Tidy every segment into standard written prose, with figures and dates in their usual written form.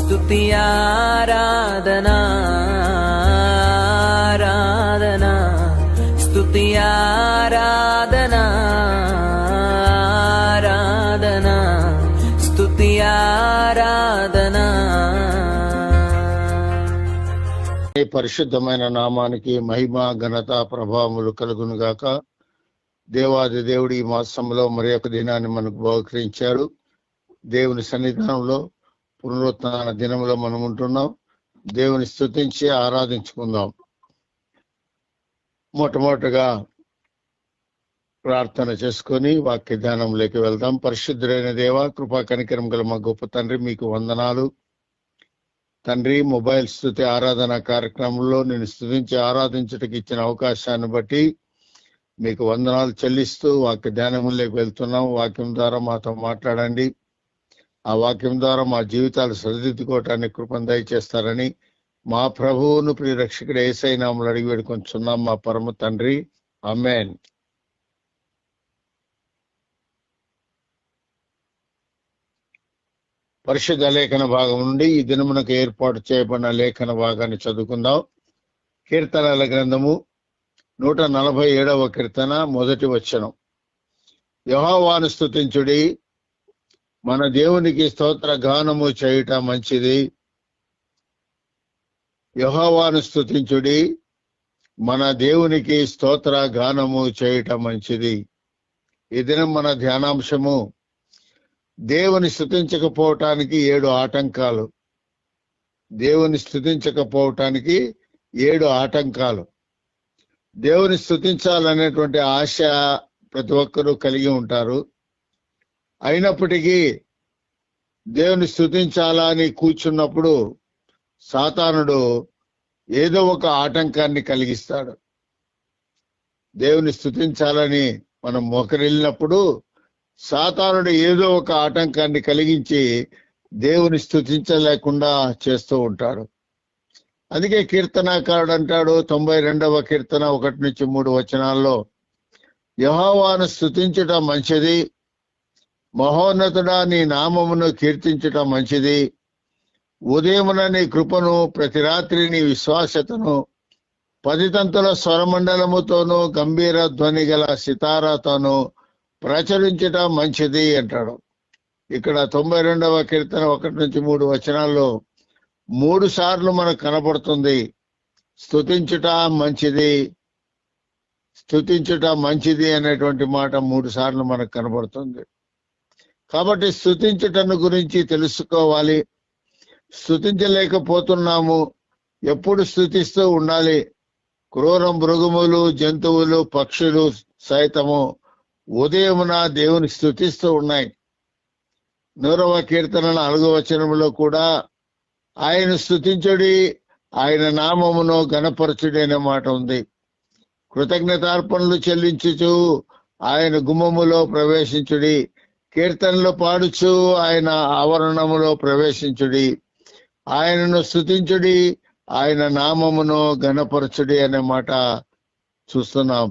స్తుతి ఆరాధనా ఆరాధనా స్తుతి ఆరాధనా ఆరాధనా స్తుతి ఆరాధనా. పరిశుద్ధమైన నామానికి మహిమ ఘనత ప్రభావములు కలుగును గాక. దేవాది దేవుడు ఈ మాసంలో మరి ఒక దినాన్ని మనకు బహుకరించాడు. దేవుని సన్నిధానంలో పునరుత్థాన దినంలో మనం ఉంటున్నాం. దేవుని స్తుతించి ఆరాధించుకుందాం. మొట్టమొదటిగా ప్రార్థన చేసుకొని వాక్య ధ్యానంలోకి వెళ్దాం. పరిశుద్ధుడైన దేవ, కృపా కనికరం గల మా గొప్ప తండ్రి, మీకు వందనాలు తండ్రి. మొబైల్ స్తుతి ఆరాధన కార్యక్రమంలో నేను స్తుతించి ఆరాధించడానికి ఇచ్చిన అవకాశాన్ని బట్టి మీకు వందనాలు చెల్లిస్తూ వాక్య ధ్యానంలోకి వెళ్తున్నాం. వాక్యం ద్వారా మాతో మాట్లాడండి. ఆ వాక్యం ద్వారా మా జీవితాలు సరిదిద్దుకోవటానికి కృపను దయచేస్తారని మా ప్రభువును ప్రియరక్షకుడు యేసయ్య నామములో అడిగి వేడుకొంచున్నాం మా పరమ తండ్రి, ఆమేన్. పరిశుద్ధ లేఖన భాగం నుండి ఈ దినమునకు ఏర్పాటు చేయబడిన లేఖన భాగాన్ని చదువుకుందాం. కీర్తనల గ్రంథము 147వ కీర్తన మొదటి వచనం. యెహోవాను స్తుతించుడి, మన దేవునికి స్తోత్ర గానము చేయుట మంచిది. యెహోవాను స్తుతించుడి, మన దేవునికి స్తోత్ర గానము చేయుట మంచిది. ఈ దినం మన ధ్యానాంశము దేవుని స్తుతించకపోవటానికి 7 ఆటంకాలు. దేవుని స్తుతించకపోవటానికి 7 ఆటంకాలు. దేవుని స్తుతించాలనేటువంటి ఆశ ప్రతి ఒక్కరూ కలిగి ఉంటారు. అయినప్పటికీ దేవుని స్తుతించాలని కూర్చున్నప్పుడు సాతానుడు ఏదో ఒక ఆటంకాన్ని కలిగిస్తాడు. దేవుని స్తుతించాలని మనం మోకరిల్లినప్పుడు సాతానుడు ఏదో ఒక ఆటంకాన్ని కలిగించి దేవుని స్తుతించలేకుండా చేస్తూ ఉంటాడు. అందుకే కీర్తనాకారుడు అంటాడు 92వ కీర్తన 1-3 వచనాల్లో, యెహోవాను స్తుతించుట మంచిది, మహోన్నతుడా నీ నామమును కీర్తించుట మంచిది. ఉదయమున నీ కృపను, ప్రతి రాత్రి నీ విశ్వాసతను, 10 తంతుల స్వరమండలముతోనూ గంభీర ధ్వని గల సితారాతోనూ ప్రచురించట మంచిది అంటాడు. ఇక్కడ 92వ కీర్తన 1-3 వచనాల్లో 3 సార్లు మనకు కనబడుతుంది స్తుతించుట మంచిది, స్తుతించుట మంచిది అనేటువంటి మాట 3 సార్లు మనకు కనబడుతుంది. కాబట్టి స్తుతించుటను గురించి తెలుసుకోవాలి. స్తుతించలేకపోతున్నాము. ఎప్పుడు స్తుతిస్తూ ఉండాలి. క్రూర మృగములు, జంతువులు, పక్షులు సైతము ఉదయమున దేవుని స్తుతిస్తూ ఉన్నాయి. 100వ కీర్తన 4వ వచనంలో కూడా ఆయన స్తుతించుడి, ఆయన నామమును గణపరచుడి అనే మాట ఉంది. కృతజ్ఞతార్పణలు చెల్లించుచు ఆయన గుమ్మములో ప్రవేశించుడి, కీర్తనలు పాడుచు ఆయన ఆవరణములో ప్రవేశించుడి, ఆయనను స్తుతించుడి, ఆయన నామమును గణపరచుడి అనే మాట చూస్తున్నాం.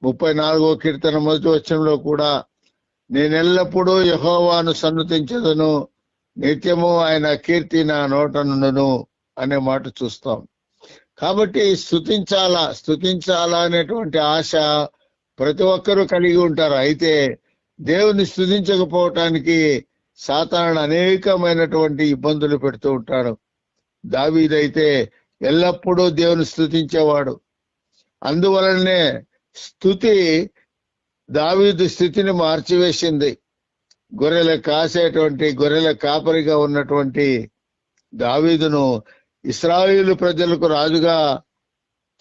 34వ కీర్తన 1వ వచనంలో కూడా నేనెల్లప్పుడూ యెహోవాను సన్నుతించెదను, నిత్యము ఆయన కీర్తి నా నోట నుండును అనే మాట చూస్తాం. కాబట్టి స్తుతించాలా అనేటువంటి ఆశ ప్రతి ఒక్కరూ కలిగి ఉంటారు. అయితే దేవుని స్తుతించకపోవటానికి సాతానుడు అనేకమైనటువంటి ఇబ్బందులు పెడుతూ ఉంటాడు. దావీదైతే ఎల్లప్పుడూ దేవుని స్తుతించేవాడు. అందువలనే స్తుతి దావీదు స్థితిని మార్చివేసింది. గొర్రెల కాపరిగా ఉన్నటువంటి దావీదును ఇశ్రాయేలు ప్రజలకు రాజుగా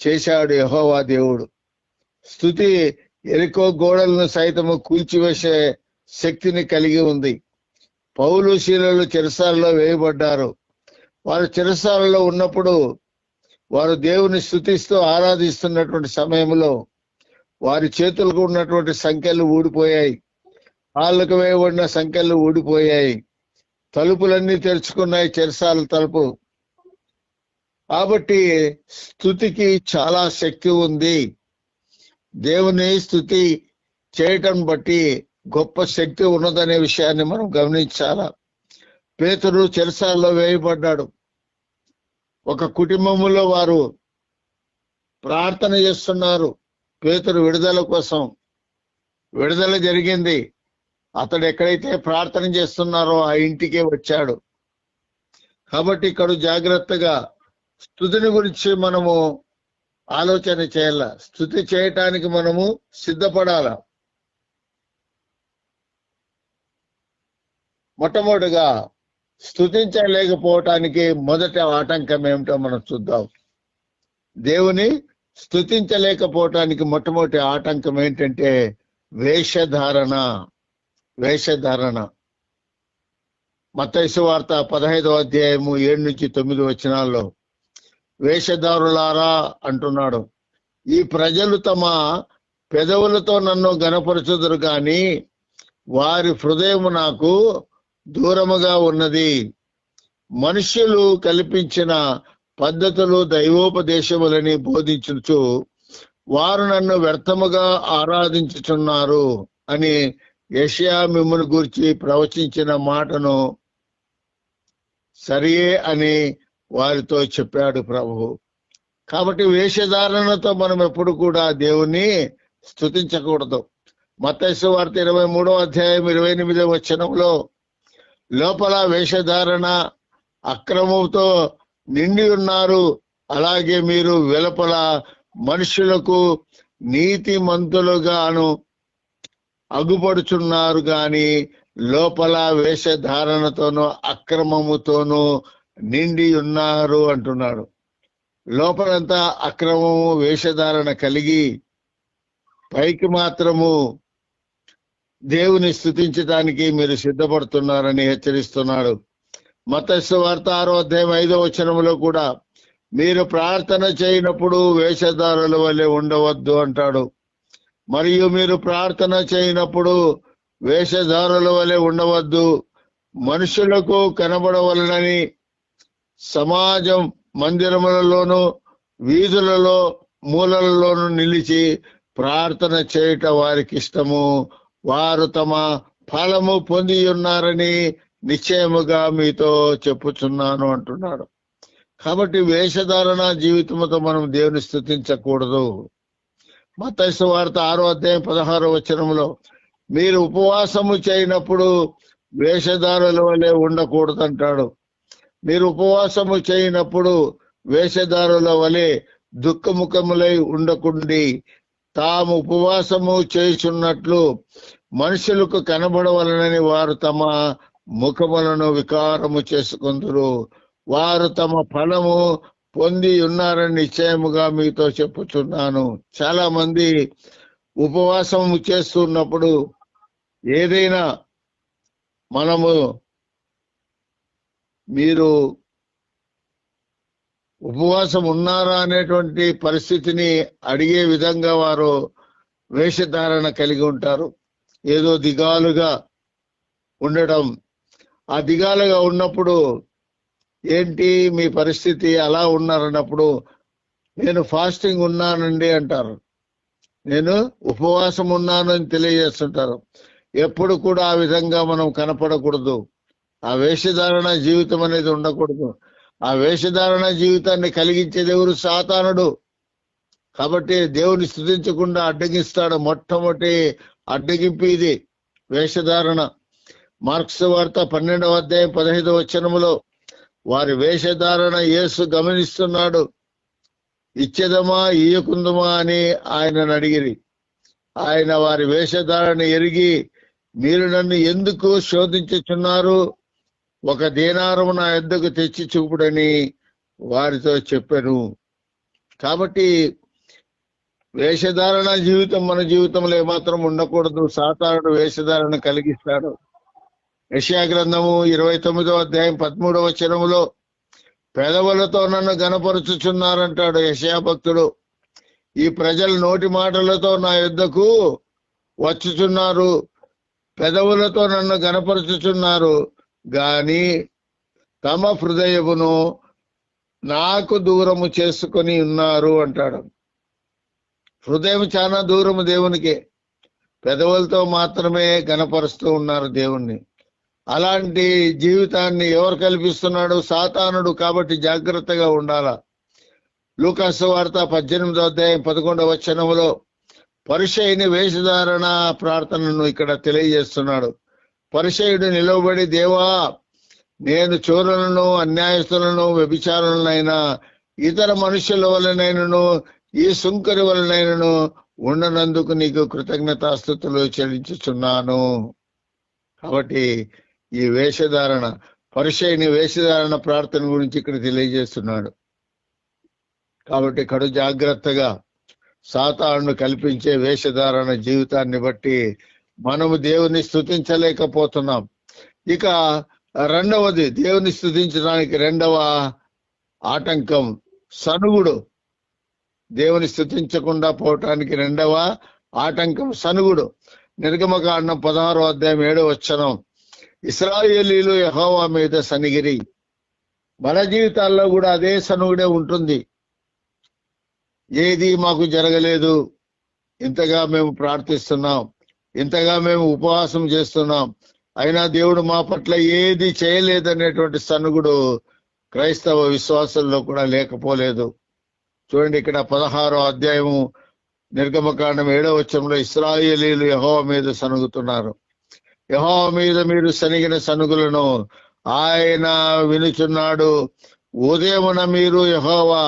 చేశాడు యెహోవా దేవుడు. స్తుతి యెరికో గోడలను సైతము కూల్చివేసే శక్తిని కలిగి ఉంది. పౌలు శీలలు చెరసాలలో వేయబడ్డారు. వారు చెరసాలలో ఉన్నప్పుడు వారు దేవుని స్తుతిస్తూ ఆరాధిస్తున్నటువంటి సమయంలో వారి చేతులకు ఉన్నటువంటి సంఖ్యలు ఊడిపోయాయి. కాళ్ళకు వేయబడిన సంఖ్యలు ఊడిపోయాయి. తలుపులన్నీ తెరుచుకున్నాయి, చెరసాల తలుపు. కాబట్టి స్తుతికి చాలా శక్తి ఉంది. దేవుని స్తుతి చేయటం బట్టి గొప్ప శక్తి ఉన్నదనే విషయాన్ని మనం గమనించాలా. పేతురు చెరసాలలో వేయబడ్డాడు. ఒక కుటుంబంలో వారు ప్రార్థన చేస్తున్నారు పేతురు విడుదల కోసం. విడుదల జరిగింది. అతడు ఎక్కడైతే ప్రార్థన చేస్తున్నారో ఆ ఇంటికే వచ్చాడు. కాబట్టి ఇక్కడ జాగ్రత్తగా స్తుతిని గురించి మనము ఆలోచన చేయాల. స్తుతి చేయటానికి మనము సిద్ధపడాల. మొట్టమొదటిగా స్తుతించలేకపోవటానికి మొదటి ఆటంకం ఏమిటో మనం చూద్దాం. దేవుని స్తుతించలేకపోవటానికి మొట్టమొదటి ఆటంకం ఏంటంటే వేషధారణ. వేషధారణ. మత్తయి సువార్త 15వ అధ్యాయము 7-9 వచనాల్లో వేషధారులారా అంటున్నాడు. ఈ ప్రజలు తమ పెదవులతో నన్ను గణపరచుదురు గాని వారి హృదయము నాకు దూరముగా ఉన్నది. మనుష్యులు కల్పించిన పద్ధతులు దైవోపదేశములని బోధించుచు వారు నన్ను వ్యర్థముగా ఆరాధించుచున్నారు అని యెషయా మిమ్మును గూర్చి ప్రవచించిన మాటను సరియే అని వారితో చెప్పాడు ప్రభువు. కాబట్టి వేషధారణతో మనం ఎప్పుడు కూడా దేవుణ్ణి స్తుతించకూడదు. మత్తయి సువార్త 23వ అధ్యాయం 28వ వచనంలో లోపల వేషధారణ అక్రమంతో నిండి ఉన్నారు, అలాగే మీరు వెలుపల మనుషులకు నీతిమంతులుగాను అగుపడుచున్నారు గాని లోపల వేషధారణతోనూ అక్రమముతోనూ నిండి ఉన్నారు అంటున్నాడు. లోపలంతా అక్రమము వేషధారణ కలిగి పైకి మాత్రము దేవుని స్తుతించడానికి మీరు సిద్ధపడుతున్నారని హెచ్చరిస్తున్నాడు. మత్తయి సువార్త 6వ అధ్యాయం 5వ వచనంలో కూడా మీరు ప్రార్థన చేయనప్పుడు వేషధారుల వలె ఉండవద్దు అంటాడు. మరియు మీరు ప్రార్థన చేయనప్పుడు వేషధారుల వలె ఉండవద్దు, మనుషులకు కనబడవలనని సమాజం మందిరములలోను వీధులలో మూలలలోను నిలిచి ప్రార్థన చేయుట వారికి ఇష్టము, వారు తమ ఫలము పొంది ఉన్నారని నిశ్చయముగా మీతో చెప్పుచున్నాను అంటున్నాడు. కాబట్టి వేషధారణ జీవితంతో మనం దేవుని స్తుతించకూడదు. మత్తయి సువార్త 6వ అధ్యాయం 16వ వచనంలో మీరు ఉపవాసము చేయనప్పుడు వేషధారుల వలె ఉండకూడదు అంటాడు. మీరు ఉపవాసము చేయనప్పుడు వేషధారుల వలె దుఃఖముఖములై ఉండకుండి తాము ఉపవాసము చేయుచున్నట్లు మనుషులకు కనబడవలనని వారు తమ ముఖములను వికారము చేసుకుందురు, వారు తమ ఫలము పొంది ఉన్నారని నిశ్చయముగా మీతో చెప్పుచున్నాను. చాలా మంది ఉపవాసము చేస్తున్నప్పుడు ఏదైనా మీరు ఉపవాసం ఉన్నారా అనేటువంటి పరిస్థితిని అడిగే విధంగా వారు వేషధారణ కలిగి ఉంటారు. ఏదో దిగాలుగా ఉండడం. ఆ దిగాలుగా ఉన్నప్పుడు ఏంటి మీ పరిస్థితి అలా ఉన్నారన్నప్పుడు నేను ఫాస్టింగ్ ఉన్నానండి అంటారు, నేను ఉపవాసం ఉన్నాను అని తెలియజేస్తుంటారు. ఎప్పుడు కూడా ఆ విధంగా మనం కనపడకూడదు. ఆ వేషధారణ జీవితం అనేది ఉండకూడదు. ఆ వేషధారణ జీవితాన్ని కలిగించేది ఎవరు? సాతానుడు. కాబట్టి దేవుని స్తుతించకుండా అడ్డగిస్తాడు. మొట్టమొదటి అడ్డగింపు ఇది వేషధారణ. మార్క్సు వార్త 12వ అధ్యాయం 15వ వచనములో వారి వేషధారణ యేసు గమనిస్తున్నాడు. ఇచ్చేదమా ఇయ్యకుందమా అని ఆయనను అడిగిరి. ఆయన వారి వేషధారణ ఎరిగి మీరు నన్ను ఎందుకు శోధించుచున్నారు, ఒక దీనారము నా యొద్దకు తెచ్చి చూపుడని వారితో చెప్పాను. కాబట్టి వేషధారణ జీవితం మన జీవితంలో ఏమాత్రం ఉండకూడదు. సాతానుడు వేషధారణ కలిగిస్తాడు. యెషయా గ్రంథము 29వ అధ్యాయం 13వ వచనములో పెదవులతో నన్ను గణపరుచుచున్నారంటాడు యెషయా భక్తుడు. ఈ ప్రజలు నోటి మాటలతో నా యొద్దకు వచ్చుచున్నారు, పెదవులతో నన్ను గణపరుచుచున్నారు గాని తమ హృదయమును నాకు దూరము చేసుకొని ఉన్నారు అంటాడు. హృదయం చాలా దూరము దేవునికి. పెదవులతో మాత్రమే గణపరుస్తూ ఉన్నారు దేవుణ్ణి. అలాంటి జీవితాన్ని ఎవరు కల్పిస్తున్నాడు? సాతానుడు. కాబట్టి జాగ్రత్తగా ఉండాలా. లూకాసు వార్త 18వ అధ్యాయం 11వ వచనములో పరిసయ్యుని వేషధారణ ప్రార్థనను ఇక్కడ తెలియజేస్తున్నాడు. పరిసయ్యుడు నిలవబడి, దేవా, నేను చోరులను, అన్యాయస్తులను, వ్యభిచారులనైనా ఇతర మనుషుల వలనైనను ఈ సుంకరి వలనైనను ఉండనందుకు నీకు కృతజ్ఞతాస్తుతులు చెల్లించుచున్నాను. కాబట్టి ఈ వేషధారణ, పరిసయ్యుని వేషధారణ ప్రార్థన గురించి ఇక్కడ తెలియజేస్తున్నాడు. కాబట్టి కడు జాగ్రత్తగా సాతానుడు కల్పించే వేషధారణ జీవితాన్ని బట్టి మనము దేవుని స్తుతించలేకపోతున్నాం. ఇక రెండవది, దేవుని స్తుతించడానికి రెండవ ఆటంకం సనుగుడు. దేవుని స్తుతించకుండా పోవటానికి రెండవ ఆటంకం సనుగుడు. నిర్గమకాండం 16వ అధ్యాయం 7వ వచనం, ఇశ్రాయేలీయులు యెహోవా మీద సనిగిరి. మన జీవితాల్లో కూడా అదే సనుగుడే ఉంటుంది. ఏది మాకు జరగలేదు, ఇంతగా మేము ప్రార్థిస్తున్నాం, ఇంతగా మేము ఉపవాసం చేస్తున్నాం, అయినా దేవుడు మా పట్ల ఏది చేయలేదనేటువంటి సనుగుడు క్రైస్తవ విశ్వాసంలో కూడా లేకపోలేదు. చూడండి, ఇక్కడ 16వ అధ్యాయము నిర్గమకాండం 7వ వచనంలో ఇశ్రాయేలీయులు యెహోవా మీద సనుగుతున్నారు. యెహోవా మీద మీరు సనిగిన సనుగులను ఆయన వినుచున్నాడు. ఉదయమున మీరు యెహోవా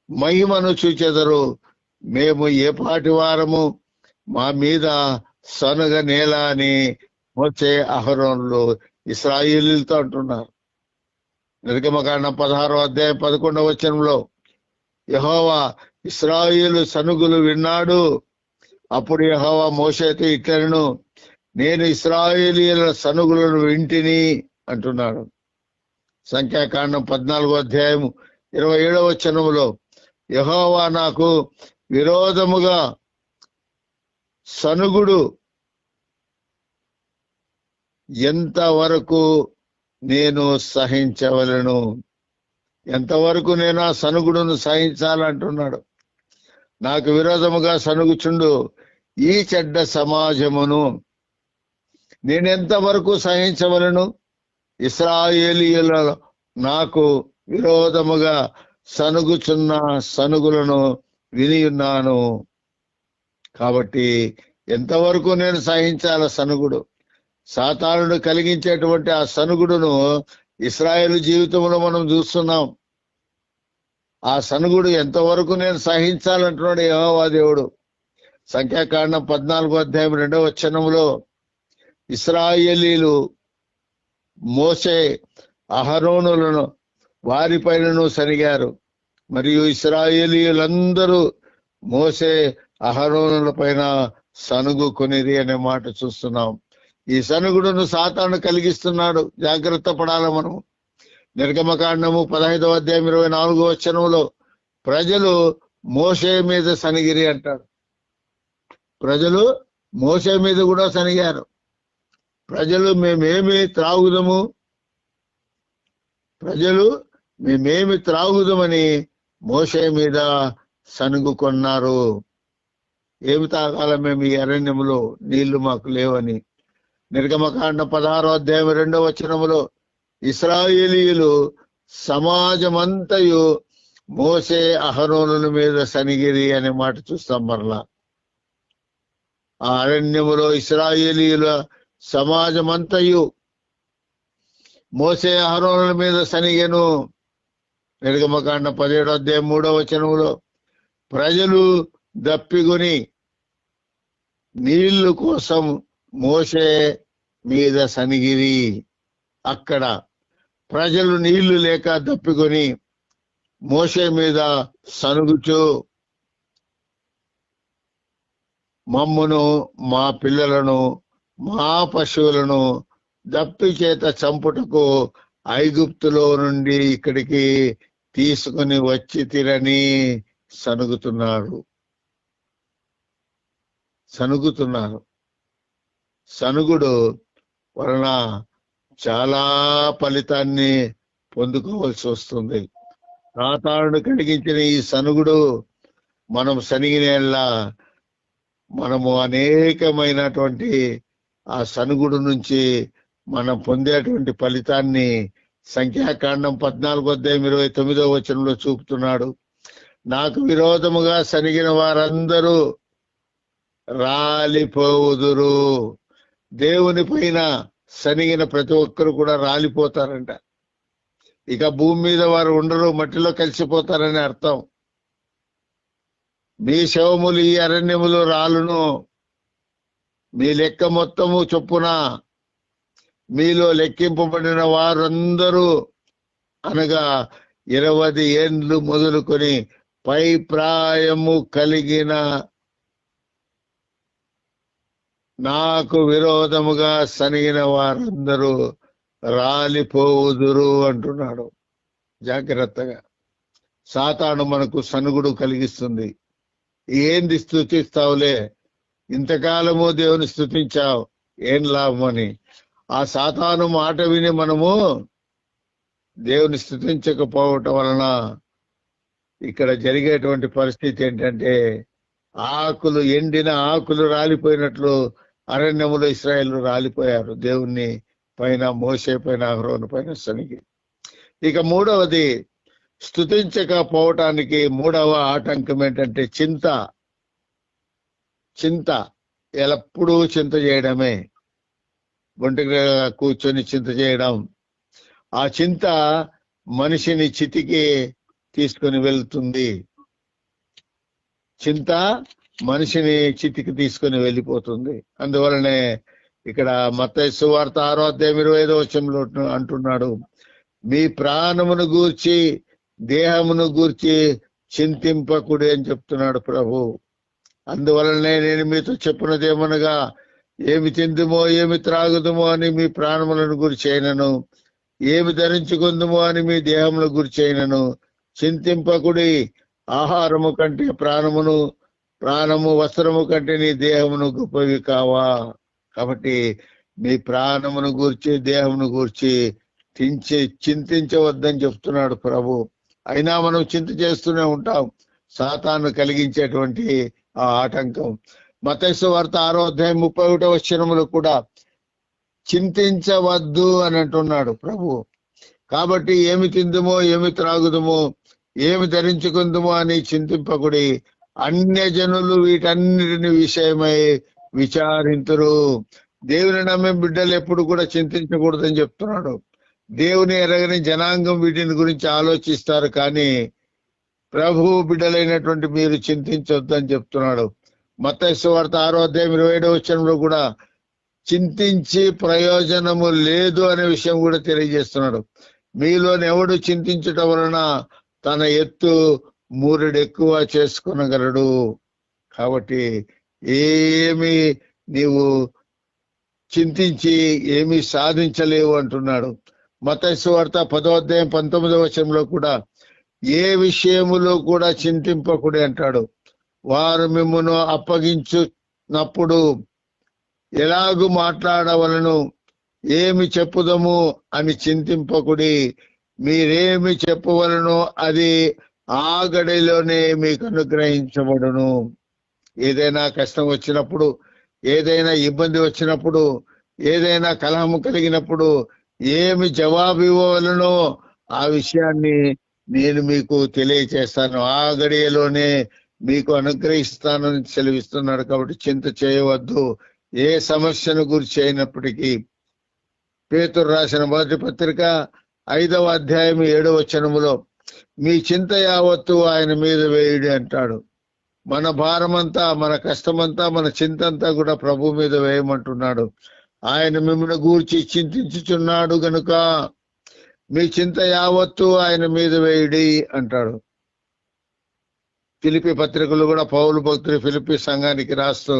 మహిమను చూచెదరు. మేము ఏ పాటి వారము, మా మీద సనుగ నేల అని మోషే అహరోనులు ఇశ్రాయేలీయులతో అంటున్నారు. నిర్గమకాండం 16వ అధ్యాయం 11వ వచనంలో యెహోవా ఇశ్రాయేలు సనుగులు విన్నాడు. అప్పుడు యెహోవా మోషేతో ఇట్లనెను, నేను ఇశ్రాయేలీయుల సనుగులను వింటిని అంటున్నాడు. సంఖ్యాకాండం 14వ అధ్యాయం 27వ వచనములో యెహోవా నాకు విరోధముగా సనుగుడు ఎంతవరకు నేను సహించవలను, ఎంతవరకు నేను ఆ సనుగుడును సహించాలంటున్నాడు. నాకు విరోధముగా సనుగుచుండు ఈ చెడ్డ సమాజమును నేనెంతవరకు సహించవలను? ఇశ్రాయేలీయుల నాకు విరోధముగా సనుగుచున్న సనుగులను వినియున్నాను. కాబట్టి ఎంతవరకు నేను సహించాల సనుగుడు? సాతానుడు కలిగించేటువంటి ఆ సనుగుడును ఇశ్రాయేలు జీవితంలో మనం చూస్తున్నాం. ఆ సనుగుడు ఎంతవరకు నేను సహించాలంటున్నాడు యెహోవా దేవుడు. సంఖ్యాకాండం 14వ అధ్యాయం 2వ వచనంలో ఇశ్రాయేలీలు మోషే అహరోనులను వారిపైనను సనిగారు, మరియు ఇశ్రాయేలీయులందరూ మోషే అహరోనుల పైన సనుగు కొనిరి అనే మాట చూస్తున్నాం. ఈ సనుగుడును సాతాను కలిగిస్తున్నాడు. జాగ్రత్త పడాల మనము. నిర్గమకాండము 15వ అధ్యాయం 24వ వచనంలో ప్రజలు మోషే మీద సనిగిరి అంటాడు. ప్రజలు మోషే మీద కూడా సనిగారు. ప్రజలు మేమేమి త్రాగుదమని మోషే మీద సనుగుకొన్నారు. ఏమి తాగాల మేము ఈ అరణ్యములో, నీళ్లు మాకు లేవని. నిర్గమకాండం 16వ అధ్యాయం 2వ వచనములో ఇశ్రాయేలీయులు సమాజమంతయు మోషే అహరోనుల మీద సనిగిరి అనే మాట చూస్తాం. మరలా ఆ అరణ్యములో ఇశ్రాయేలీయుల సమాజమంతయు మోషే అహరోనుల మీద సనిగెను. నిర్గమకాండం 17వ అధ్యాయం 3వ వచనములో ప్రజలు దప్పిగొని నీళ్లు కోసం మోషే మీద సనిగిరి. అక్కడ ప్రజలు నీళ్లు లేక దప్పికొని మోషే మీద సనుగుచు మమ్మును, మా పిల్లలను, మా పశువులను దప్పి చేత చంపుటకు ఐగుప్తులో నుండి ఇక్కడికి తీసుకుని వచ్చి తిరని సనుగుతున్నారు. సనుగుడు వలన చాలా ఫలితాన్ని పొందుకోవాల్సి వస్తుంది. సాతానుడు కలిగించిన ఈ సనుగుడు మనం సనిగినేలా మనము అనేకమైనటువంటి ఆ సనుగుడు నుంచి మనం పొందేటువంటి ఫలితాన్ని సంఖ్యాకాండం 14:29 చూపుతున్నాడు. నాకు విరోధముగా సనిగిన వారందరూ రాలిపోవుదురు. దేవుని పైన సనిగిన ప్రతి ఒక్కరు కూడా రాలిపోతారంట. ఇక భూమి మీద వారు ఉండరు, మట్టిలో కలిసిపోతారని అర్థం. మీ శవములు ఈ అరణ్యములో రాలును. మీ లెక్క మొత్తము చొప్పున మీలో లెక్కింపబడిన వారందరూ అనగా 20 ఏండ్లు మొదలుకొని పై ప్రాయము కలిగిన నాకు విరోధముగా సనిగిన వారందరూ రాలిపోవుదురు అంటున్నాడు. జాగ్రత్తగా. సాతాను మనకు సనుగుడు కలిగిస్తుంది. ఏంది స్తుతిస్తావులే, ఇంతకాలము దేవుని స్తుతించావు, ఏం లాభం అని. ఆ సాతాను మాట విని మనము దేవుని స్తుతించకపోవటం వలన ఇక్కడ జరిగేటువంటి పరిస్థితి ఏంటంటే, ఆకులు ఎండిన ఆకులు రాలిపోయినట్లు అరణ్యములో ఇశ్రాయేలు రాలిపోయారు దేవుని పైన, మోషే పైన, అహరోను పైన సనిగి. ఇక మూడవది, స్తుతించకపోవటానికి మూడవ ఆటంకం ఏంటంటే చింత. చింత, ఎల్లప్పుడూ చింత చేయడమే, ఒంటిగా కూర్చొని చింత చేయడం. ఆ చింత మనిషిని చితికి తీసుకొని వెళ్తుంది. చింత మనిషిని చితికి తీసుకొని వెళ్ళిపోతుంది. అందువలనే ఇక్కడ మత్తయి సువార్త 6:25 అంటున్నాడు, మీ ప్రాణమును గూర్చి దేహమును గూర్చి చింతింపకుడి అని చెప్తున్నాడు ప్రభు. అందువలనే నేను మీతో చెప్పినదేమనగా, ఏమి తిందుమో ఏమి త్రాగుదుమో అని మీ ప్రాణములను గురించి అయినను, ఏమి ధరించుకుందుమో అని మీ దేహముల గురించి అయినను చింతింపకుడి. ఆహారము కంటే ప్రాణము వస్త్రము కంటే నీ దేహమును గొప్పవి కావా. కాబట్టి మీ ప్రాణమును గూర్చి దేహమును గూర్చి చింతించవద్దని చెప్తున్నాడు ప్రభు. అయినా మనం చింత చేస్తూనే ఉంటాం, సాతాను కలిగించేటువంటి ఆ ఆటంకం. మత్తయి సువార్త 6:31 కూడా చింతించవద్దు అని అంటున్నాడు ప్రభు. కాబట్టి ఏమి తిందుమో ఏమి త్రాగుదుమో ఏమి ధరించుకుందుమో అని చింతింపకుడి. అన్యజనులు వీటన్నిటిని విషయమై విచారింతురు. దేవుని నమ్మే బిడ్డలు ఎప్పుడు కూడా చింతించకూడదని చెప్తున్నాడు. దేవుని ఎరగని జనాంగం వీటిని గురించి ఆలోచిస్తారు, కానీ ప్రభు బిడ్డలైనటువంటి మీరు చింతించొద్దని చెప్తున్నాడు. మత్తయి సువార్త 6:27 కూడా చింతించి ప్రయోజనము లేదు అనే విషయం కూడా తెలియజేస్తున్నాడు. మీలోని ఎవడు చింతించటం వలన తన ఎత్తు మూరెడెక్కువ చేసుకునగలడు. కాబట్టి ఏమి నీవు చింతించి ఏమి సాధించలేవు అంటున్నాడు. మత్తయి సువార్త 10:19 కూడా ఏ విషయములో కూడా చింతింపకుడి అంటాడు. వారు మిమ్మును అప్పగించున్నప్పుడు ఎలాగూ మాట్లాడవలను, ఏమి చెప్పుదము అని చింతింపకుడి. మీరేమి చెప్పవలనో అది ఆ గడిలోనే మీకు అనుగ్రహించబడును. ఏదైనా కష్టం వచ్చినప్పుడు, ఏదైనా ఇబ్బంది వచ్చినప్పుడు, ఏదైనా కలహము కలిగినప్పుడు ఏమి జవాబు ఇవ్వవలనో ఆ విషయాన్ని నేను మీకు తెలియచేస్తాను, ఆ గడియలోనే మీకు అనుగ్రహిస్తానని సెలవిస్తున్నాడు. కాబట్టి చింత చేయవద్దు ఏ సమస్యను గురించి అయినప్పటికీ. పేతురు రాసిన మొదటి పత్రిక 5:7 మీ చింత యావత్తు ఆయన మీద వేయుడి అంటాడు. మన భారమంతా, మన కష్టమంతా, మన చింతంతా కూడా ప్రభు మీద వేయమంటున్నాడు. ఆయన మిమ్మల్ని గూర్చి చింతించుచున్నాడు గనుక మీ చింత యావత్తు ఆయన మీద వేయుడి అంటాడు. ఫిలిప్పీ పత్రికలు కూడా పౌలు భక్తులు ఫిలిప్పీ సంఘానికి రాస్తూ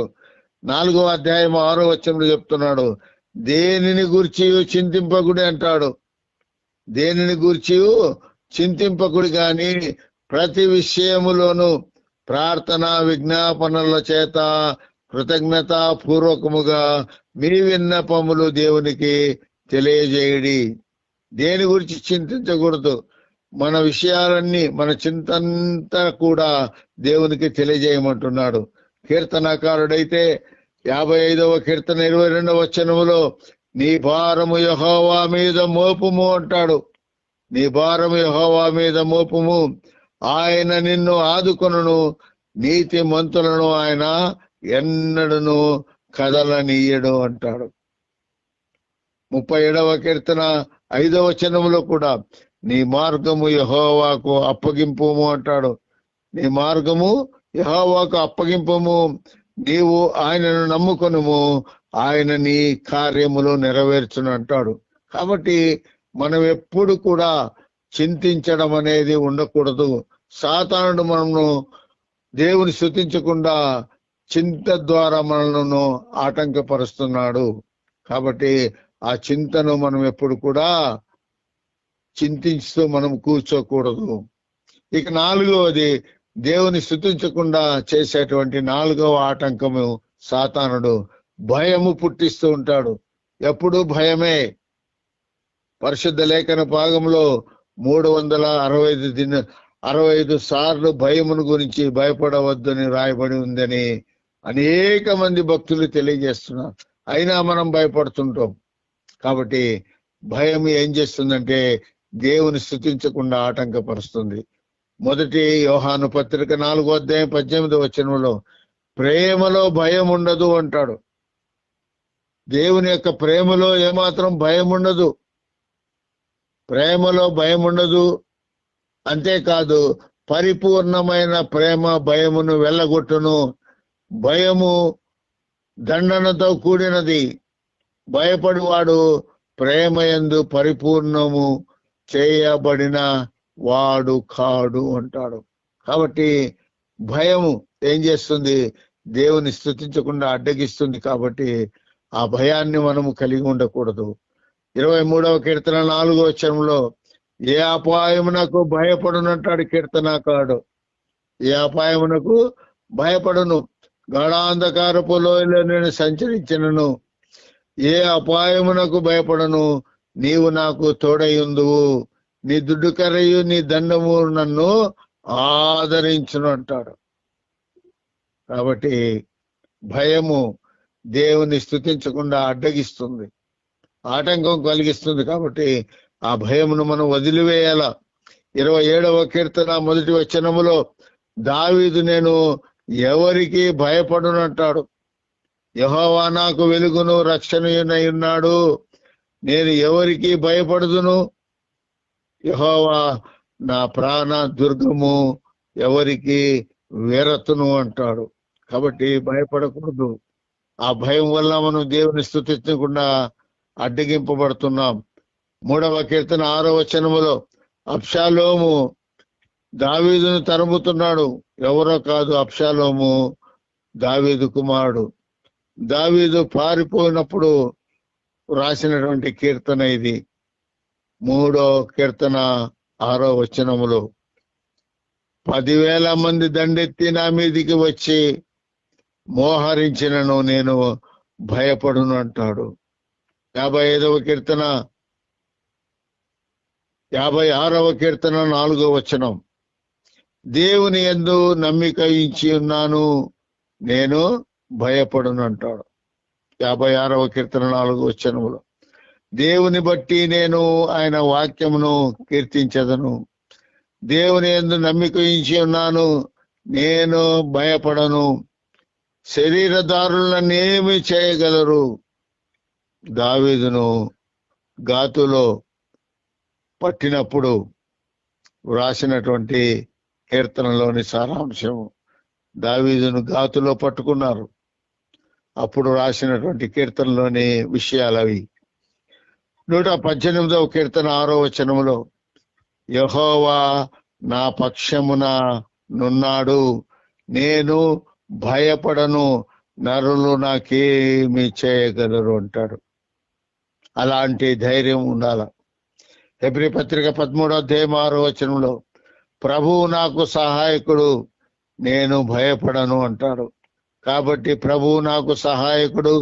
4:6 చెప్తున్నాడు, దేనిని గూర్చి చింతింపకుడి అంటాడు. దేనిని గూర్చి చింతింపకుడి గాని ప్రతి విషయములోను ప్రార్థన విజ్ఞాపనల చేత కృతజ్ఞతాపూర్వకముగా మీ విన్నపములు దేవునికి తెలియజేయడి. దేని గురించి చింతించకూడదు. మన విషయాలన్నీ, మన చింతంతా కూడా దేవునికి తెలియజేయమంటున్నాడు. కీర్తనకారుడైతే 55వ కీర్తన 22వ వచనములో నీ భారము యెహోవా మీద మోపుము అంటాడు. నీ భారము యెహోవా మీద మోపుము, ఆయన నిన్ను ఆదుకొనును, నీతి మంతులను ఆయన ఎన్నడను కదలనీయడు అంటాడు. 37వ కీర్తన 5వ వచనంలో కూడా నీ మార్గము యెహోవాకు అప్పగింపుము అంటాడు. నీ మార్గము యెహోవాకు అప్పగింపుము, నీవు ఆయనను నమ్ముకొనుము, ఆయన నీ కార్యములు నెరవేర్చును అంటాడు. కాబట్టి మనం ఎప్పుడు కూడా చింతించడం అనేది ఉండకూడదు. సాతానుడు మనను దేవుని స్తుతించకుండా చింత ద్వారా మనలను ఆటంకపరుస్తున్నాడు. కాబట్టి ఆ చింతను మనం ఎప్పుడు కూడా చింతిస్తూ మనం కూర్చోకూడదు. ఇక 4వది, దేవుని స్తుతించకుండా చేసేటువంటి 4వ ఆటంకము సాతానుడు భయము పుట్టిస్తూ ఉంటాడు. ఎప్పుడు భయమే. పరిశుద్ధ లేఖన భాగంలో 365 సార్లు భయమును గురించి భయపడవద్దని రాయబడి ఉందని అనేక మంది భక్తులు తెలియజేస్తున్నారు. అయినా మనం భయపడుతుంటాం. కాబట్టి భయం ఏం చేస్తుందంటే దేవుని స్తుతించకుండా ఆటంకపరుస్తుంది. మొదటి యోహాను పత్రిక 4వ అధ్యాయం 18వ వచనంలో ప్రేమలో భయం ఉండదు అంటాడు. దేవుని యొక్క ప్రేమలో ఏమాత్రం భయం ఉండదు. ప్రేమలో భయం ఉండదు. అంతేకాదు, పరిపూర్ణమైన ప్రేమ భయమును వెళ్ళగొట్టును. భయము దండనతో కూడినది. భయపడివాడు ప్రేమయందు పరిపూర్ణము చేయబడిన వాడు కాడు అంటాడు. కాబట్టి భయము ఏం చేస్తుంది? దేవుని స్తుతించకుండా అడ్డగిస్తుంది. కాబట్టి ఆ భయాన్ని మనము కలిగి ఉండకూడదు. 23వ కీర్తన 4వ వచనంలో ఏ అపాయమునకు భయపడునంటాడు కీర్తనాకారుడు. ఏ అపాయమునకు భయపడును, గాఢాంధకారపు లోయలో నేను సంచరించినను ఏ అపాయమునకు భయపడను, నీవు నాకు తోడయుందువు, నీ దుడ్డు కర్రయు నీ దండము నన్ను ఆదరించును అంటాడు. కాబట్టి భయము దేవుని స్తుతించకుండా అడ్డగిస్తుంది, ఆటంకం కలిగిస్తుంది. కాబట్టి ఆ భయమును మనం వదిలివేయాల. 27వ కీర్తన 1వ వచనములో దావీదు నేను ఎవరికి భయపడునంటాడు. యెహోవా నాకు వెలుగును రక్షణయునై ఉన్నాడు, నేను ఎవరికి భయపడుదును. యెహోవా నా ప్రాణ దుర్గము, ఎవరికి వెరతును అంటాడు. కాబట్టి భయపడకూడదు. ఆ భయం వల్ల మనం దేవుని స్తుతించకుండా అడ్డగింపబడుతున్నాం. 3వ కీర్తన 6వ వచనములో అబ్షాలోము దావీదును తరుముతున్నాడు. ఎవరో కాదు, అబ్షాలోము దావీదు కుమారుడు. దావీదు పారిపోయినప్పుడు రాసినటువంటి కీర్తన ఇది. 3వ కీర్తన 6వ వచనములో 10,000 మంది దండెత్తి నా మీదికి వచ్చి మోహరించినను నేను భయపడును అంటాడు. 55వ కీర్తన 56వ కీర్తన 4వ వచనం దేవుని యందు నమ్మిక ఉంచి ఉన్నాను, నేను భయపడును అంటాడు. 56వ కీర్తన 4వ వచనములో దేవుని బట్టి నేను ఆయన వాక్యమును కీర్తించదను, దేవుని యందు నమ్మిక ఉంచి ఉన్నాను, నేను భయపడను. శరీరదారులనేమి చేయగలరు? దావీదును గాతులో పట్టినప్పుడు వ్రాసినటువంటి కీర్తనలోని సారాంశం. దావీదును గాతులో పట్టుకున్నారు, అప్పుడు రాసినటువంటి కీర్తనలోని విషయాలు అవి. 118వ కీర్తన 6వ వచనములో యెహోవా నా పక్షమున నున్నాడు, నేను భయపడను, నరులు నాకేమి చేయగలరు అంటాడు. అలాంటి ధైర్యం ఉండాల. హెబ్రీ పత్రిక 13వ అధ్యాయం 6వ వచనంలో ప్రభువు నాకు సహాయకుడు, నేను భయపడను అంటాడు. కాబట్టి ప్రభువు నాకు సహాయకుడు,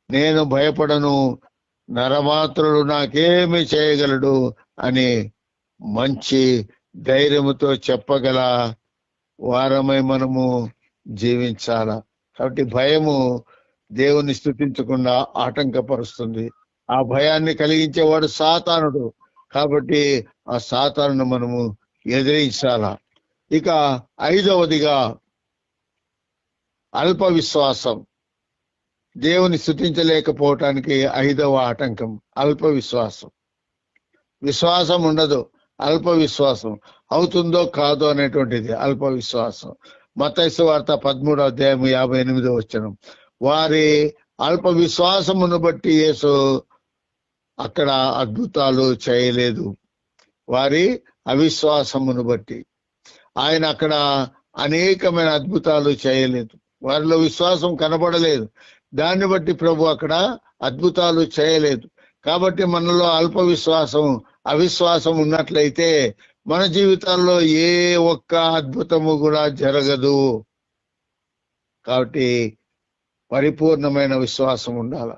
నేను భయపడను, నరమాత్రుడు నాకేమి చేయగలడు అని మంచి ధైర్యముతో చెప్పగల వారమై మనము జీవించాల. కాబట్టి భయము దేవుని స్తుతించకుండా ఆటంకపరుస్తుంది. ఆ భయాన్ని కలిగించేవాడు సాతానుడు. కాబట్టి ఆ సాతానును మనము ఎదిరించాలా. ఇక 5వదిగా అల్ప విశ్వాసం. దేవుని స్తుతించలేకపోవటానికి 5వ ఆటంకం అల్ప విశ్వాసం. విశ్వాసం ఉండదు, అల్ప విశ్వాసం. అవుతుందో కాదో అనేటువంటిది అల్ప విశ్వాసం. మత్తయి సువార్త 13:58 వారి అల్ప విశ్వాసమును బట్టి యేసు అక్కడ అద్భుతాలు చేయలేదు. వారి అవిశ్వాసమును బట్టి ఆయన అక్కడ అనేకమైన అద్భుతాలు చేయలేదు. వారిలో విశ్వాసం కనబడలేదు. దాన్ని బట్టి ప్రభు అక్కడ అద్భుతాలు చేయలేదు. కాబట్టి మనలో అల్ప విశ్వాసం, అవిశ్వాసం ఉన్నట్లయితే మన జీవితాల్లో ఏ ఒక్క అద్భుతము కూడా జరగదు. కాబట్టి పరిపూర్ణమైన విశ్వాసం ఉండాలి.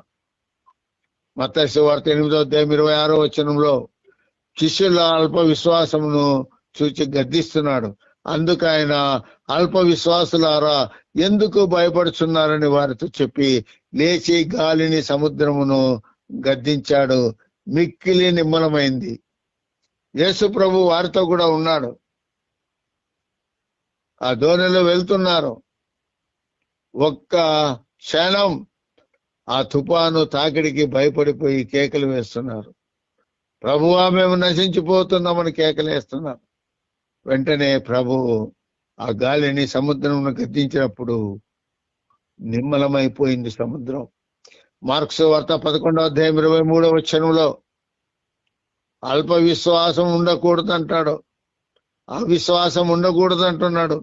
మత్తయి సువార్త 8:26 శిష్యుల అల్ప విశ్వాసమును చూచి గద్దిస్తున్నాడు. అందుకు ఆయన అల్ప విశ్వాసులారా ఎందుకు భయపడుచున్నారని వారితో చెప్పి లేచి గాలిని సముద్రమును గద్దించాడు. మిక్కిలి నిమ్మలమైంది. యేసు ప్రభు వారితో కూడా ఉన్నాడు. ఆ దోణిలో వెళ్తున్నారు. ఒక్క క్షణం ఆ తుఫాను తాకిడికి భయపడిపోయి కేకలు వేస్తున్నారు. ప్రభువా మేము నశించిపోతున్నామని కేకలేస్తున్నారు. వెంటనే ప్రభు ఆ గాలిని సముద్రంలో గద్దించినప్పుడు నిమ్మలమైపోయింది సముద్రం. మార్కు సువార్త 11:23 అల్ప విశ్వాసం ఉండకూడదు అంటాడు. అవిశ్వాసం ఉండకూడదు అంటున్నాడు.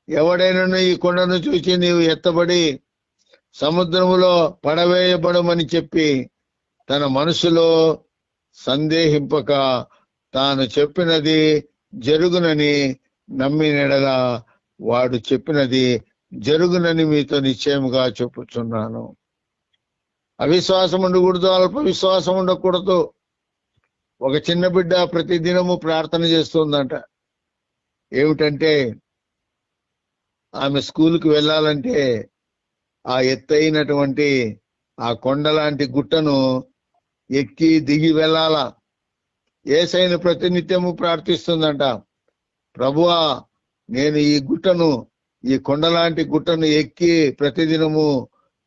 ఎవడైనా ఈ కొండను చూచి నీవు ఎత్తబడి సముద్రములో పడవేయబడమని చెప్పి తన మనసులో సందేహింపక తాను చెప్పినది జరుగునని నమ్మినెడల వాడు చెప్పినది జరుగునని మీతో నిశ్చయముగా చెప్పుచున్నాను. అవిశ్వాసం ఉండకూడదు, అల్ప విశ్వాసం ఉండకూడదు. ఒక చిన్న బిడ్డ ప్రతిదినము ప్రార్థన చేస్తుందంట. ఏమిటంటే ఆమె స్కూల్కి వెళ్ళాలంటే ఆ ఎత్తైనటువంటి ఆ కొండలాంటి గుట్టను ఎక్కి దిగి వెళ్ళాలా. యేసయ్యను ప్రతినిత్యము ప్రార్థిస్తుందంట. ప్రభువా నేను ఈ కొండలాంటి గుట్టను ఎక్కి ప్రతిదినము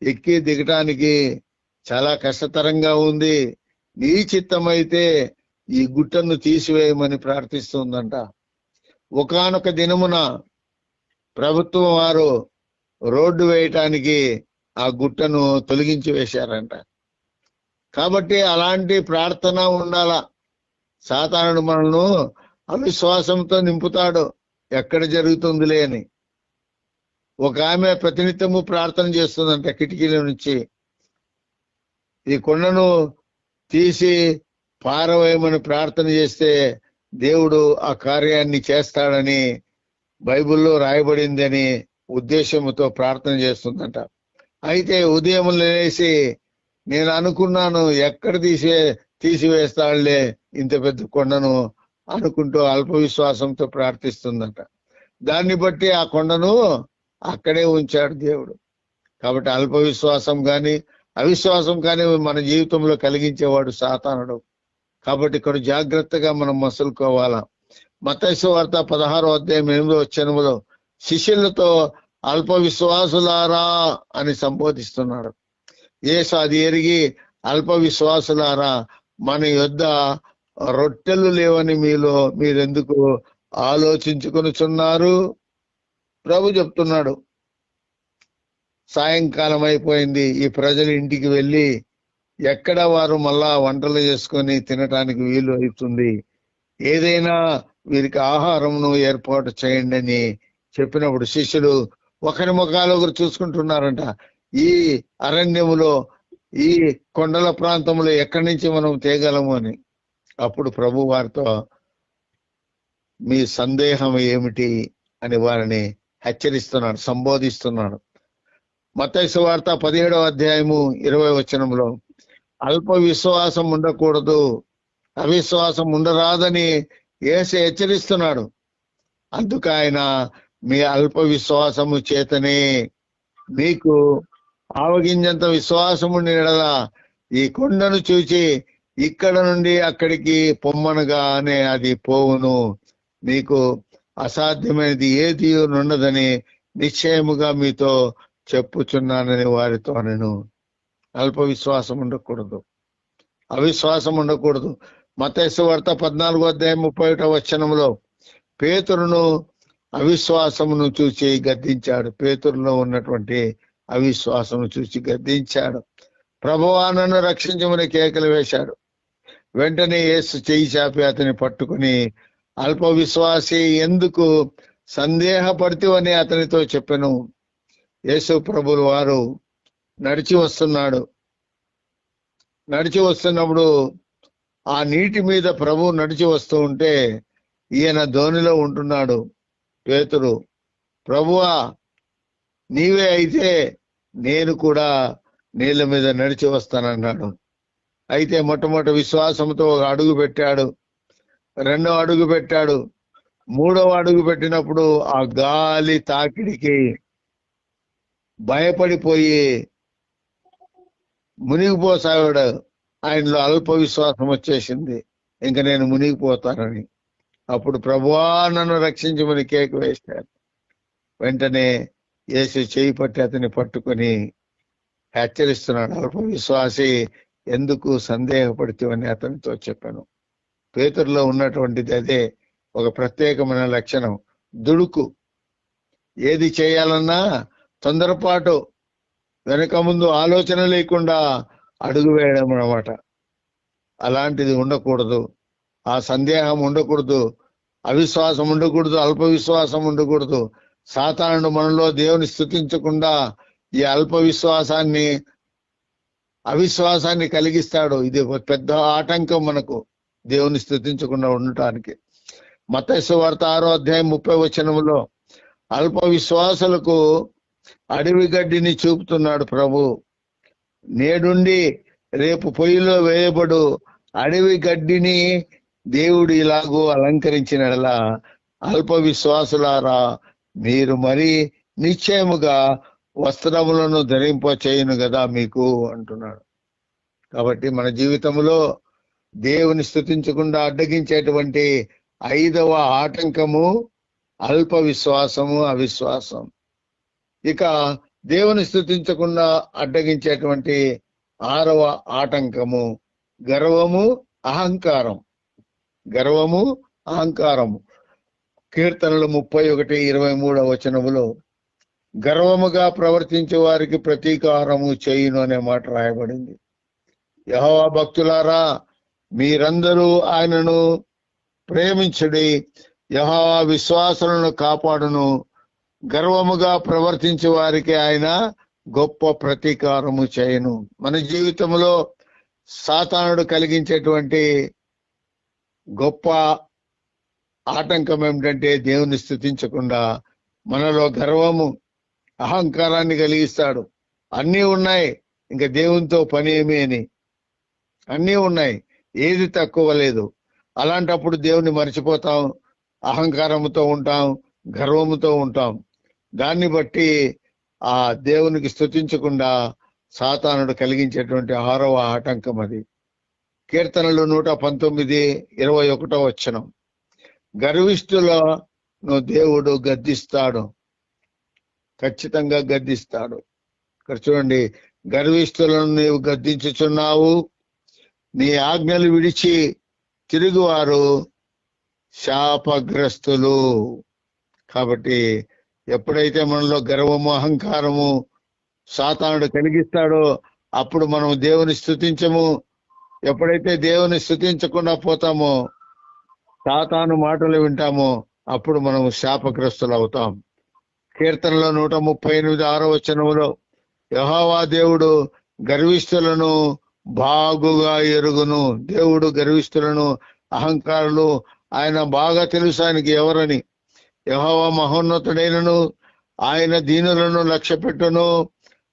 ఎక్కి దిగటానికి చాలా కష్టతరంగా ఉంది. నీ చిత్తమైతే ఈ గుట్టను తీసివేయమని ప్రార్థిస్తుందంట. ఒకానొక దినమున ప్రభుత్వం వారు రోడ్డు వేయటానికి ఆ గుట్టను తొలగించి వేశారంట. కాబట్టి అలాంటి ప్రార్థన ఉండాలా. సాతానుడు మనల్ని అవిశ్వాసంతో నింపుతాడు, ఎక్కడ జరుగుతుందిలే అని. ఒక ఆమె ప్రతినిత్యము ప్రార్థన చేస్తుందంట కిటికీల నుంచి. ఈ కొండను తీసి పారవేయమని ప్రార్థన చేస్తే దేవుడు ఆ కార్యాన్ని చేస్తాడని బైబిల్లో రాయబడిందని ఉద్దేశంతో ప్రార్థన చేస్తుందంట. అయితే ఉదయం లేచి నేను అనుకున్నాను ఎక్కడ తీసివేస్తాడులే ఇంత పెద్ద కొండను అనుకుంటూ అల్ప విశ్వాసంతో ప్రార్థిస్తుందంట. దాన్ని బట్టి ఆ కొండను అక్కడే ఉంచాడు దేవుడు. కాబట్టి అల్ప విశ్వాసం కానీ అవిశ్వాసం కానీ మన జీవితంలో కలిగించేవాడు సాతానుడు. కాబట్టి ఇక్కడ జాగ్రత్తగా మనం మసులుకోవాలా. మత్తయి సువార్త 16:8 శిష్యులతో అల్ప విశ్వాసులారా అని సంబోధిస్తున్నాడు. యేసు అది ఎరిగి అల్ప విశ్వాసులారా మన యొద్ద రొట్టెలు లేవని మీరెందుకు ఆలోచించుకొనుచున్నారు? ప్రభు చెప్తున్నాడు. సాయంకాలం అయిపోయింది. ఈ ప్రజలు ఇంటికి వెళ్ళి ఎక్కడ వారు మళ్ళా వంటలు చేసుకొని తినటానికి వీలు అవుతుంది. ఏదైనా వీరికి ఆహారంను ఏర్పాటు చేయండి అని చెప్పినప్పుడు శిష్యులు ఒకరి ముఖాలు ఒకరు చూసుకుంటున్నారంట. ఈ అరణ్యములో ఈ కొండల ప్రాంతంలో ఎక్కడి నుంచి మనం తేగలము అని. అప్పుడు ప్రభు వారితో మీ సందేహం ఏమిటి అని వారిని హెచ్చరిస్తున్నాడు, సంబోధిస్తున్నాడు. మత్తయి సువార్త 17:20 అల్ప విశ్వాసం ఉండకూడదు, అవిశ్వాసం ఉండరాదని యేసు హెచ్చరిస్తున్నాడు. అందుకు ఆయన మీ అల్ప విశ్వాసము చేతనే మీకు ఆవగింజంత విశ్వాసము నీడల ఈ కొండను చూచి ఇక్కడ నుండి అక్కడికి పొమ్మనగానే అది పోవును, మీకు అసాధ్యమైనది ఏది ఉండదని నిశ్చయముగా మీతో చెప్పుచున్నానని వారితో నేను. అల్ప విశ్వాసం ఉండకూడదు, అవిశ్వాసం ఉండకూడదు. మత్తయి సువార్త 14:31 పేతురును అవిశ్వాసమును చూసి గద్దించాడు. పేతురులో ఉన్నటువంటి అవిశ్వాసమును చూసి గద్దించాడు. ప్రభువా నన్ను రక్షించమని కేకలు వేశాడు. వెంటనే యేసు చెయ్యి చాపి అతని పట్టుకుని, అల్ప విశ్వాసి ఎందుకు సందేహపడితివని అతనితో చెప్పెను. యేసు ప్రభువు వారు నడిచి వస్తున్నప్పుడు ఆ నీటి మీద ప్రభు నడిచి వస్తూ ఉంటే ఈయన ధోనిలో ఉంటున్నాడు. పేతురు, ప్రభువా నీవే అయితే నేను కూడా నీళ్ళ మీద నడిచి వస్తానన్నాడు. అయితే మొట్టమొదటి విశ్వాసంతో ఒక అడుగు పెట్టాడు, రెండో అడుగు పెట్టాడు, మూడవ అడుగు పెట్టినప్పుడు ఆ గాలి తాకిడికి భయపడిపోయి మునిగిపోసాగాడు. ఆయనలో అల్ప విశ్వాసం వచ్చేసింది, ఇంక నేను మునిగిపోతానని. అప్పుడు ప్రభువా నన్ను రక్షించమని కేక వేశాడు. వెంటనే యేసు చేయి పట్టి అతన్ని పట్టుకొని హెచ్చరిస్తున్నాడు. అల్ప విశ్వాసి ఎందుకు సందేహపడితేవని అతనితో చెప్పాను. పేతురులో ఉన్నటువంటిది అదే, ఒక ప్రత్యేకమైన లక్షణం, దుడుకు. ఏది చేయాలన్నా తొందరపాటు, వెనక ముందు ఆలోచన లేకుండా అడుగు వేయడం అన్నమాట. అలాంటిది ఉండకూడదు, ఆ సందేహం ఉండకూడదు, అవిశ్వాసం ఉండకూడదు, అల్ప విశ్వాసం ఉండకూడదు. సాతానుడు మనలో దేవుని స్తుతించకుండా ఈ అల్ప విశ్వాసాన్ని, అవిశ్వాసాన్ని కలిగిస్తాడు. ఇది ఒక పెద్ద ఆటంకం మనకు దేవుని స్తుతించకుండా ఉండటానికి. మత్తయి సువార్త 6:30 అల్ప విశ్వాసులకు అడవి గడ్డిని చూపుతున్నాడు ప్రభు. నేడుండి రేపు పొయ్యిలో వేయబడు అడవి గడ్డిని దేవుడు ఇలాగూ అలంకరించినలా అల్ప విశ్వాసులారా మీరు మరి నిశ్చయముగా వస్త్రములను ధరింప చేయును కదా మీకు అంటున్నాడు. కాబట్టి మన జీవితంలో దేవుని స్తుతించకుండా అడ్డగించేటువంటి 5వ ఆటంకము అల్ప విశ్వాసము, అవిశ్వాసం. ఇక దేవుని స్తుతించకుండా అడ్డగించేటువంటి 6వ ఆటంకము గర్వము, అహంకారం. గర్వము, అహంకారము. కీర్తనలు 31:23 గర్వముగా ప్రవర్తించే వారికి ప్రతీకారము చేయును అనే మాట రాయబడింది. యెహోవా భక్తులారా మీరందరూ ఆయనను ప్రేమించుడి, యెహోవా విశ్వాసులను కాపాడును. గర్వముగా ప్రవర్తించే వారికి ఆయన గొప్ప ప్రతీకారము చేయను. మన జీవితంలో సాతానుడు కలిగించేటువంటి గొప్ప ఆటంకం ఏమిటంటే దేవుని స్తుతించకుండా మనలో గర్వము, అహంకారాన్ని కలిగిస్తాడు. అన్నీ ఉన్నాయి, ఇంకా దేవునితో పని ఏమి అని. అన్నీ ఉన్నాయి, ఏది తక్కువ లేదు. అలాంటప్పుడు దేవుని మర్చిపోతాం, అహంకారంతో ఉంటాం, గర్వముతో ఉంటాం. దాన్ని బట్టి ఆ దేవునికి స్తుతించకుండా సాతానుడు కలిగించేటువంటి 6వ ఆటంకం అది. కీర్తనలు 119:21 గర్విష్ఠులను దేవుడు గద్దిస్తాడు, ఖచ్చితంగా గద్దిస్తాడు. ఇక్కడ చూడండి, గర్విష్ఠులను నీవు గద్దించుచున్నావు, నీ ఆజ్ఞలు విడిచి తిరుగువారు శాపగ్రస్తులు. కాబట్టి ఎప్పుడైతే మనలో గర్వము, అహంకారము సాతానుడు కలిగిస్తాడో అప్పుడు మనం దేవుని స్తుతించము. ఎప్పుడైతే దేవుని స్తుతించకుండా పోతామో, సాతాను మాటలు వింటామో, అప్పుడు మనం శాపగ్రస్తులు అవుతాం. కీర్తనలో 138:6 యెహోవా దేవుడు గర్విష్ఠులను బాగుగా ఎరుగును. దేవుడు గర్విష్ఠులను, అహంకారులు ఆయన బాగా తెలుసు ఆయనకి ఎవరని. యెహోవా మహోన్నతుడైనను ఆయన దీనులను లక్ష్య పెట్టును,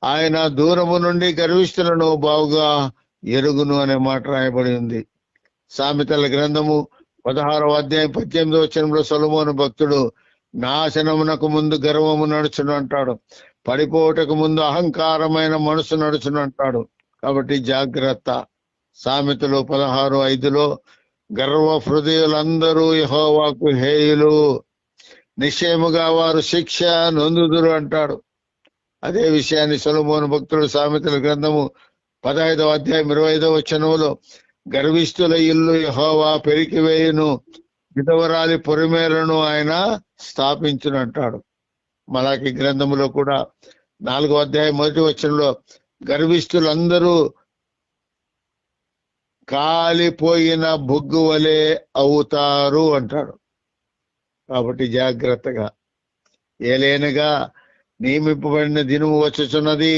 ఆయన దూరము నుండి గర్విష్ఠులను బాగుగా ఎరుగును అనే మాట రాయబడి ఉంది. సామెతల గ్రంథము 16:18 సొలొమోను భక్తుడు నాశనమునకు ముందు గర్వము నడుచును అంటాడు, పడిపోటకు ముందు అహంకారమైన మనసు నడుచును అంటాడు. కాబట్టి జాగ్రత్త. సామెతలు 16:5 గర్వ హృదయులందరూ యెహోవాకు హేయులు, నిశ్చయముగా వారు శిక్ష నొందుదురు అంటాడు. అదే విషయాన్ని సొలొమోను భక్తుడు సామెతల గ్రంథము 15:25 గర్విష్ఠుల ఇల్లు యెహోవా పెరికివేయును, విధవరాలి పొరిమేలను ఆయన స్థాపించునంటాడు. మలాకి గ్రంథములో కూడా 4:1 గర్విష్ఠులందరూ కాలిపోయిన బొగ్గు వలె అవుతారు అంటాడు. కాబట్టి జాగ్రత్తగా. ఏలైనగా నియమింపబడిన దినము వచ్చుచున్నది,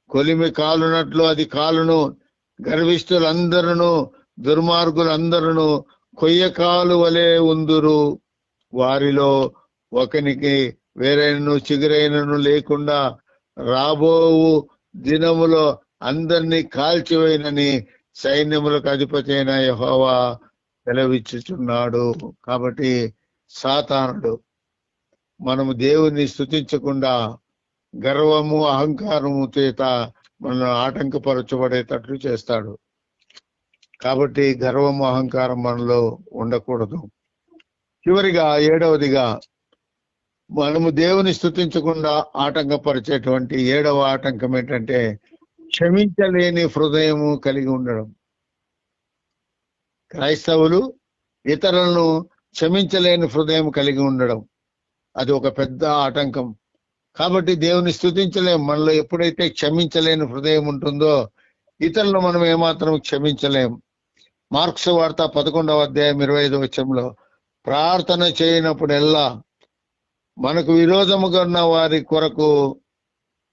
కొలిమి కాలునట్లు అది కాలును. గర్విష్ఠులందరూ దుర్మార్గులందరూ కొయ్యకాలు వలె ఉందురు, వారిలో ఒకనికి వేరైనను చిగురైనను లేకుండా రాబోవు దినములో అందరినీ కాల్చివేయనని సైన్యములకు అధిపతి అయిన యెహోవా సెలవిచ్చుచున్నాడు. కాబట్టి సాతానుడు మనము దేవుని స్తుతించకుండా గర్వము అహంకారము చేత మనం ఆటంకపరచబడేటట్లు చేస్తాడు. కాబట్టి గర్వము అహంకారం మనలో ఉండకూడదు. చివరిగా 7వదిగా మనము దేవుని స్తుతించకుండా ఆటంకపరిచేటువంటి 7వ ఆటంకం ఏంటంటే క్షమించలేని హృదయము కలిగి ఉండడం. క్రైస్తవులు ఇతరులను క్షమించలేని హృదయం కలిగి ఉండడం అది ఒక పెద్ద ఆటంకం. కాబట్టి దేవుని స్తుతించలేం. మనలో ఎప్పుడైతే క్షమించలేని హృదయం ఉంటుందో ఇతరులను మనం ఏమాత్రం క్షమించలేం. మార్క్స్ వార్త 11:25 ప్రార్థన చేయనప్పుడెల్లా మనకు విరోధముగా ఉన్న వారి కొరకు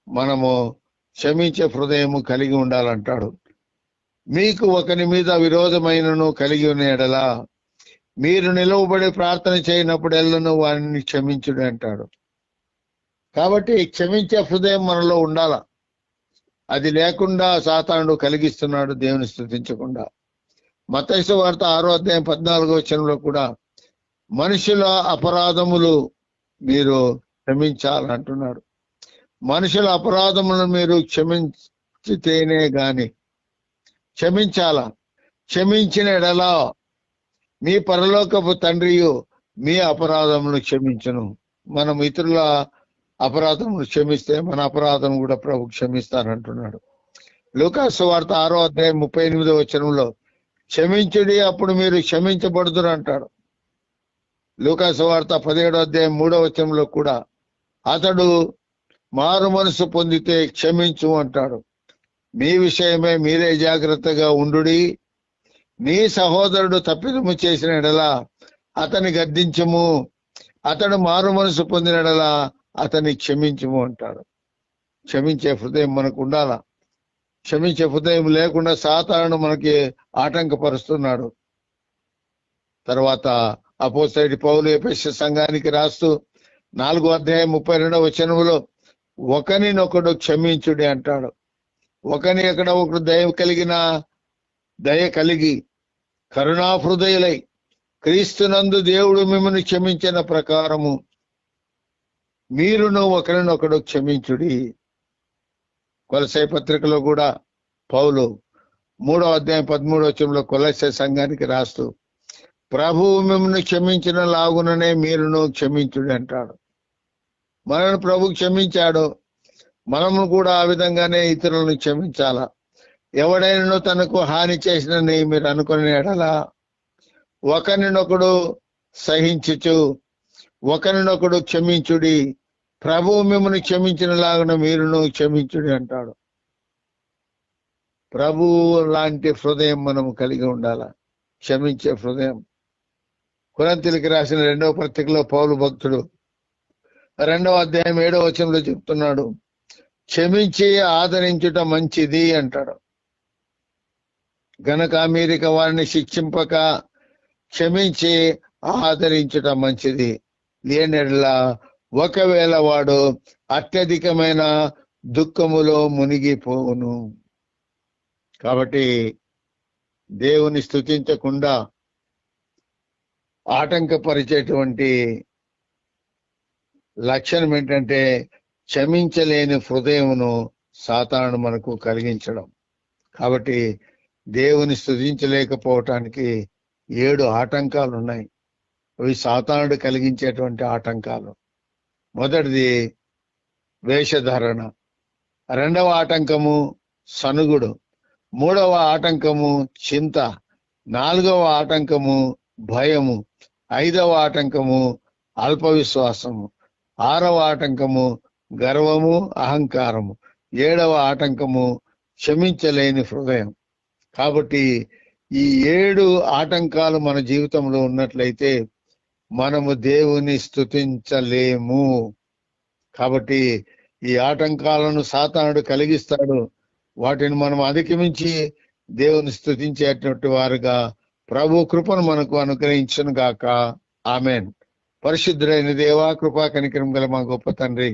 మనము క్షమించే హృదయము కలిగి ఉండాలంటాడు. మీకు ఒకరి మీద విరోధమైనను కలిగి ఉన్న ఎడల మీరు నిలువబడి ప్రార్థన చేయనప్పుడెల్లను వారిని క్షమించుడు అంటాడు. కాబట్టి క్షమించే హృదయం మనలో ఉండాల. అది లేకుండా సాతానుడు కలిగిస్తున్నాడు దేవుని స్తుతించకుండా. మత్తయి వార్త 6:14 కూడా మనుషుల అపరాధములు మీరు క్షమించాలంటున్నాడు. మనుషుల అపరాధములను మీరు క్షమించితేనే గాని క్షమించాలా. క్షమించిన ఎడలా మీ పరలోకపు తండ్రియు మీ అపరాధమును క్షమించును. మనం ఇతరుల అపరాధమును క్షమిస్తే మన అపరాధం కూడా ప్రభు క్షమిస్తారంటున్నాడు. లూకాసు వార్త 6:38 క్షమించుడి అప్పుడు మీరు క్షమించబడుదురు అంటాడు. లూకాసు వార్త 17:3 కూడా అతడు మారు మనసు పొందితే క్షమించు అంటాడు. మీ విషయమే మీరే జాగ్రత్తగా ఉండుడి. నీ సహోదరుడు తప్పిదము చేసిన ఎడల అతని గద్దించము, అతడు మారు మనసు పొందిన ఎడల అతన్ని క్షమించము అంటాడు. క్షమించే హృదయం మనకు ఉండాల. క్షమించే హృదయం లేకుండా సాతానుడు మనకి ఆటంకపరుస్తున్నాడు. తర్వాత అపోస్తలుడైన పౌలు ఎఫెసు సంఘానికి రాస్తూ 4:32 ఒకరినొకడు క్షమించుడి అంటాడు. ఒకని ఎక్కడ ఒకడు దయ కలిగి కరుణా హృదయులై క్రీస్తునందు దేవుడు మిమ్మల్ని క్షమించిన ప్రకారము మీరును ఒకరినొకడు క్షమించుడి. కొలసై పత్రికలో కూడా పౌలు 3:13 కొలసై సంఘానికి రాస్తూ ప్రభువు మిమ్మల్ని క్షమించిన లాగుననే మీరును క్షమించుడి అంటాడు. మనను ప్రభు క్షమించాడు, మనము కూడా ఆ విధంగానే ఇతరులను క్షమించాలా. ఎవడైనా తనకు హాని చేసినని మీరు అనుకునే ఎడలా ఒకరినొకడు సహించుచు ఒకరినొకడు క్షమించుడి, ప్రభువు మిమ్మల్ని క్షమించిన లాగున మీరును క్షమించుడి అంటాడు. ప్రభువు లాంటి హృదయం మనము కలిగి ఉండాల, క్షమించే హృదయం. కొరింథీయులకు రాసిన 2వ పత్రికలో పౌలు భక్తుడు 2:7 చెప్తున్నాడు, క్షమించి ఆదరించుట మంచిది అంటాడు. గనక మీరిక వారిని శిక్షింపక క్షమించి ఆదరించుట మంచిది. లేనిలా ఒకవేళ వాడు అత్యధికమైన దుఃఖములో మునిగిపోవును. కాబట్టి దేవుని స్తుతించకుండా ఆటంకపరిచేటువంటి లక్షణం ఏంటంటే క్షమించలేని హృదయమును సాతానుడు మనకు కలిగించడం. కాబట్టి దేవుని స్తుతించలేకపోవటానికి 7 ఆటంకాలు ఉన్నాయి. అవి సాతానుడు కలిగించేటువంటి ఆటంకాలు. మొదటిది వేషధారణ, రెండవ ఆటంకము సనుగుడు, మూడవ ఆటంకము చింత, నాలుగవ ఆటంకము భయము, ఐదవ ఆటంకము అల్ప విశ్వాసము, ఆరవ ఆటంకము గర్వము అహంకారము, ఏడవ ఆటంకము క్షమించలేని హృదయం. కాబట్టి ఈ 7 ఆటంకాలు మన జీవితంలో ఉన్నట్లయితే మనము దేవుని స్తుతించలేము. కాబట్టి ఈ ఆటంకాలను సాతానుడు కలిగిస్తాడు. వాటిని మనం అధిగమించి దేవుని స్తుతించేటువంటి వారుగా ప్రభు కృపను మనకు అనుగ్రహించును గాక. ఆమెన్. పరిశుద్ధుడైన దేవా, కృపా కనికరం గల మా గొప్ప తండ్రి,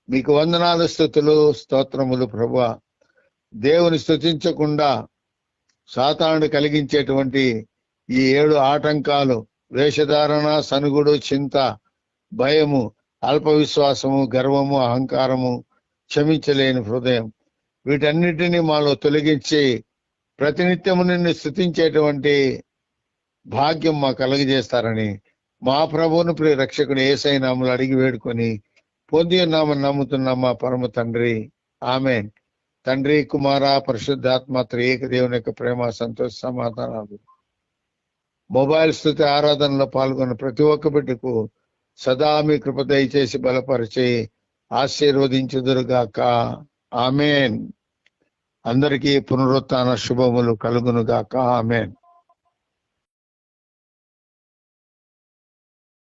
మీకు వందనాలు, స్తుతులు, స్తోత్రములు. ప్రభువా, దేవుని స్తుతించకుండా సాతానుడు కలిగించేటువంటి ఈ 7 ఆటంకాలు, వేషధారణ, సనుగుడు, చింత, భయము, అల్ప విశ్వాసము, గర్వము, అహంకారము, క్షమించలేని హృదయం, వీటన్నిటినీ మాలో తొలగించి ప్రతినిత్యము నిన్ను స్తుతించేటువంటి భాగ్యం మా కలుగజేస్తారని మా ప్రభువును ప్రియ రక్షకుడు యేసయ్య నామములో అడిగి వేడుకొని పొంది ఉన్నామని నమ్ముతున్నాం మా పరమ తండ్రి. ఆమేన్. తండ్రి, కుమార, పరిశుద్ధాత్మ త్రియేక దేవుని యొక్క ప్రేమ, సంతోష, సమాధానాలు మొబైల్ స్తుతి ఆరాధనలో పాల్గొన్న ప్రతి ఒక్క బిడ్డకు సదా మీ కృప దయచేసి బలపరిచి ఆశీర్వదించుదురుగాక. ఆమేన్. అందరికీ పునరుత్థాన శుభములు కలుగునుగాక. ఆమేన్.